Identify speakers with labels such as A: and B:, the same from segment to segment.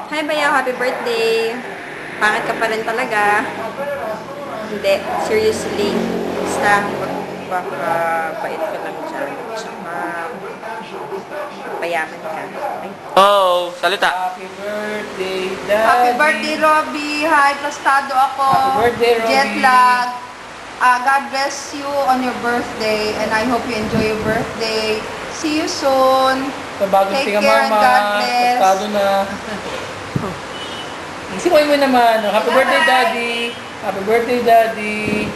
A: Hi, Bayaw. Happy birthday. Pangit ka pa rin talaga. Hindi. Seriously. Basta magpapabait ka lang dyan. Tsaka payaman ka. Ay.
B: Oh, salita.
C: Happy birthday, Daddy.
D: Happy birthday, Robbie. Hi, plastado ako.
C: Happy birthday, Robbie.
D: Jet lag. God bless you on your birthday and I hope you enjoy your birthday. See you soon.
C: Sa bagong
D: Take
C: tinga
D: care and
C: mama.
D: God bless.
C: Plastado na. Si mo naman. Happy birthday, Daddy. Happy birthday, Daddy.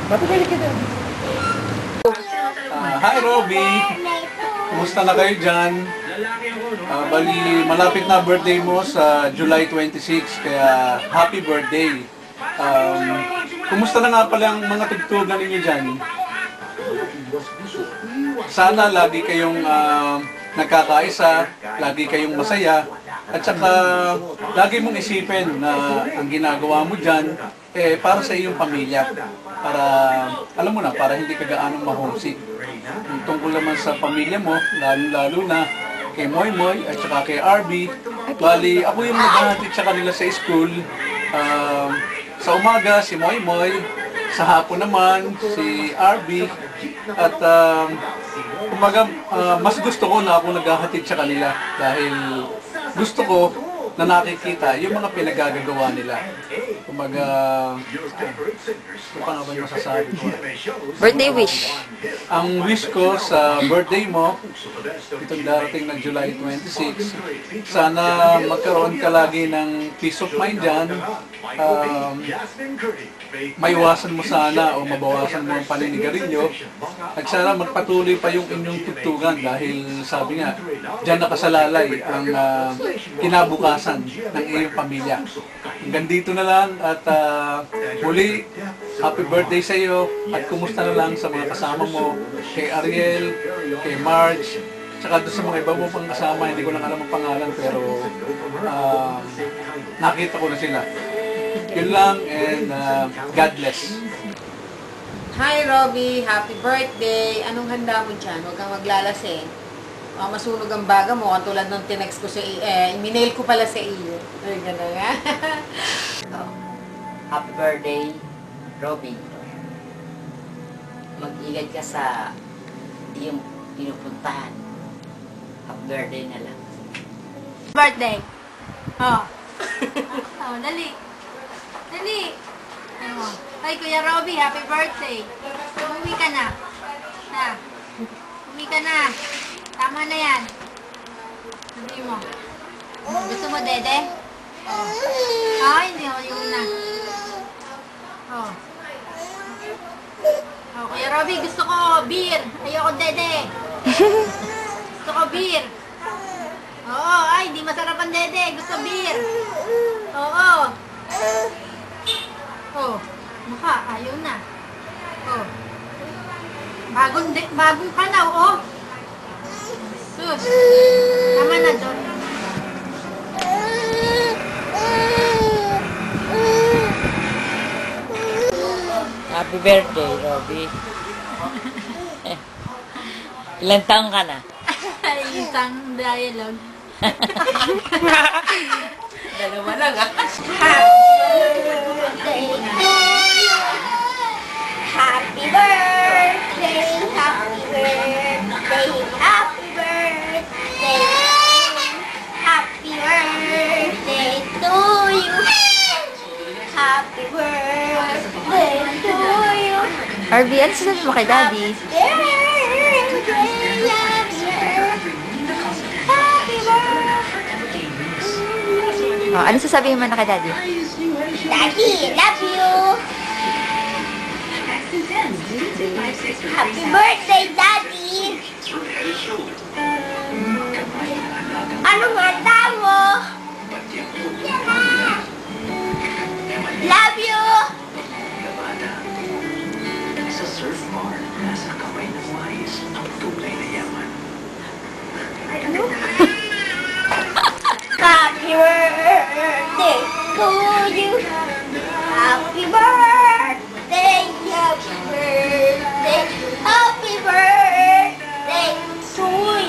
C: Happy birthday, Daddy.
E: Hi, Robbie! Kumusta na kayo dyan? Bali, malapit na birthday mo sa July 26, kaya happy birthday! Kumusta na nga pala ang mga tugtugan ninyo dyan? Sana lagi kayong nagkakaisa, lagi kayong masaya, at saka lagi mong isipin na ang ginagawa mo dyan para sa iyong pamilya. Para, alam mo na, para hindi ka gaanong ma-homesick. Tungkol naman sa pamilya mo, lalo na kay Moy Moy at saka kay RB. Bali, ako yung naghahatid sa kanila sa school. Sa umaga, si Moy Moy. Sa hapon naman, si RB. At mas gusto ko na ako naghahatid sa kanila dahil gusto ko na nakikita yung mga pinagagagawa nila. Kumaga, ano pa nga ba yung masasabi ko?
A: Birthday wish.
E: Ang wish ko sa birthday mo, itong darating na July 26, sana magkaroon ka lagi ng peace of mind dyan. Maiwasan mo sana o mabawasan mo ang paninigarilyo. At sana magpatuloy pa yung inyong tugtugan dahil sabi nga, dyan nakasalalay ang kinabukasan ng iyong pamilya. Hanggang dito na lang at muli, happy birthday sa iyo at kumusta na lang sa mga kasama mo, kay Ariel, kay Marge, tsaka doon sa mga iba mo pang kasama, hindi ko lang alam ang pangalan pero nakita ko na sila. Yun lang and God bless.
A: Hi, Robbie. Happy birthday. Anong handa mo dyan? Huwag kang maglalasing. Masunog ang baga mo. Katulad ng tinext ko sa minail ko pala sa iyo. Ay, gano'n nga.
F: Happy birthday, Robbie. Mag-ingat ka sa iyong pinupuntahan. Happy birthday na lang.
D: Birthday. Oh. Oh, dali. Dali. Oh. Hi, Kuya Robbie. Happy birthday. Umuwi ka na. Na. Umuwi ka na. Tama na yan. Sabi mo. Gusto mo, Dede? Oh. Ah, hindi ako yung na. Oh. Oh, Kuya Robbie, gusto ko beer. Ayoko, Dede. Gusto ko beer. Oo, ay, di masarap ang Dede. Gusto beer. Oo. Oh. Mukha, ayaw na. Oh. Bagong panaw, oh. Sus. Tama na doon.
F: Happy birthday, Robbie. Ilang taon ka na?
D: Isang dialogue.
A: Dalawa lang, ah.
G: Happy birthday, happy birthday, happy birthday, happy birthday to you, happy birthday to you,
A: RB, ano sasabi mo kay Daddy?
G: happy birthday.
A: Oh, ano sasabihin mo na kay Daddy?
G: Daddy, love you. Happy birthday, Daddy. Ano nga tamo? Love you.
H: Sa surf bar, nasa kamay ng wais ang tunay na yaman.
G: Happy birthday to you. Happy birthday, happy birthday, happy birthday to you.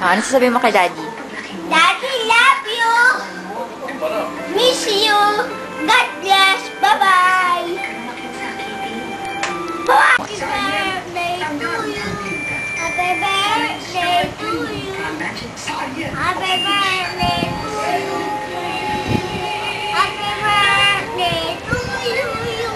B: Ano sasabihin mo kay Daddy?
G: Daddy, love you. Miss you. God bless. Bye-bye. Happy birthday to you. Happy birthday to you. Happy birthday to you. Happy birthday to you.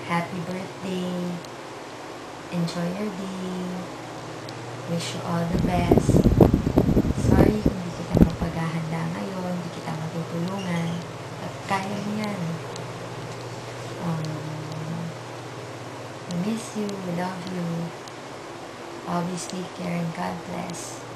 I: Happy birthday. Enjoy your day. Wish you all the best. Sorry kung di kita mapaghahanda ngayon, di kita matutulungan. At kaya mo yan. I miss you, we love you. Always take care and God bless.